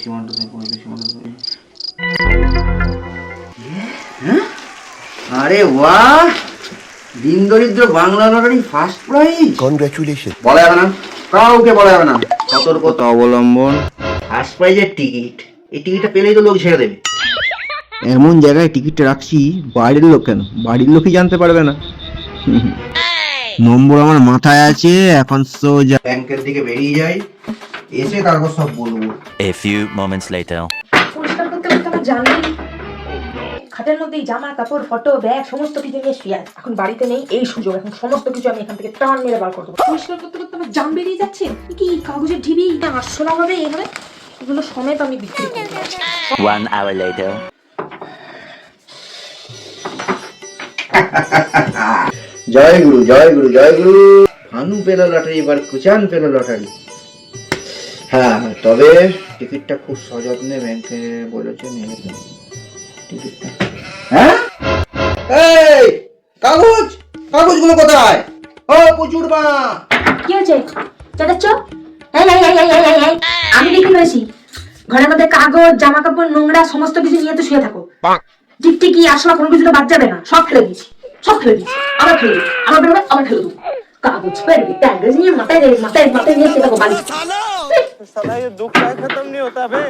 সীমান্ত হ্যাঁ, আরে বাহ, দিন দরিদ্র Bangla lottery first prize. Congratulation. বলা যাবে না, কাউকে বলা যাবে না, সতর্কতা অবলম্বন। ফার্স্ট প্রাইজের টিকিট, এই টিকিটটা পেলেই তো লোক ছেড়ে দেবে। এমন জায়গায় টিকিটটা রাখছি, বাইরের লোক কেন, বাড়ির লোকই জানতে পারবে না। নম্বর আমার মাথায় আছে, এখন সোজা ব্যাংকের দিকে বেরিয়ে যাই, এসে তারপর সব বলবো। A few moments later. পরিষ্কার করতে করতে আমার জানলি খাটের মধ্যে জামা কাপড় ফটো ব্যাগ সমস্ত কিছু নিয়ে শুয়ে আছে। এখন বাড়িতে নেই, এই সুযোগ, এখন সমস্ত কিছু আমি এখান থেকে টান মেরে বার করবো। পরিষ্কার করতে করতে আমার জাম বেরিয়ে যাচ্ছে। কি কাগজের ঢিবি না আসলে হবে এখানে, এগুলো সমেত আমি বিক্রি করবো। 1 hour later. জয় গুরু জয় গুরু জয় গুরু। ভানু পেল লটারি, এবার কুচান পেল লটারি। হ্যাঁ, তবে টিকিটটা খুব সযত্নে ব্যাংকে বলেছে নিয়ে যেতে। টিকিটটা হ্যাঁ, এই কাগজ, কাগজগুলো কোথায়? ও প্রচুর মা, কি হয়েছে চাটাচ্ছ? আমি দেখি পেয়েছি ঘরের মধ্যে কাগজ জামা কাপড় নোংরা সমস্ত কিছু নিয়ে তো শুয়ে থাকো। টিকটিকি আসলে কোনো কিছু তো বাদ যাবে না, সব ফেলে দিয়েছি, সব ফেলে দিয়েছি। আবার ফেলে দিই, আবার বেরোবে, আবার ফেলে দেবো। কাগজ পেরবে কাগজ নিয়ে মাথায় মাথায় মাথায় নিয়ে সেটা বালি। साला ये दुख का खत्म नहीं होता बे।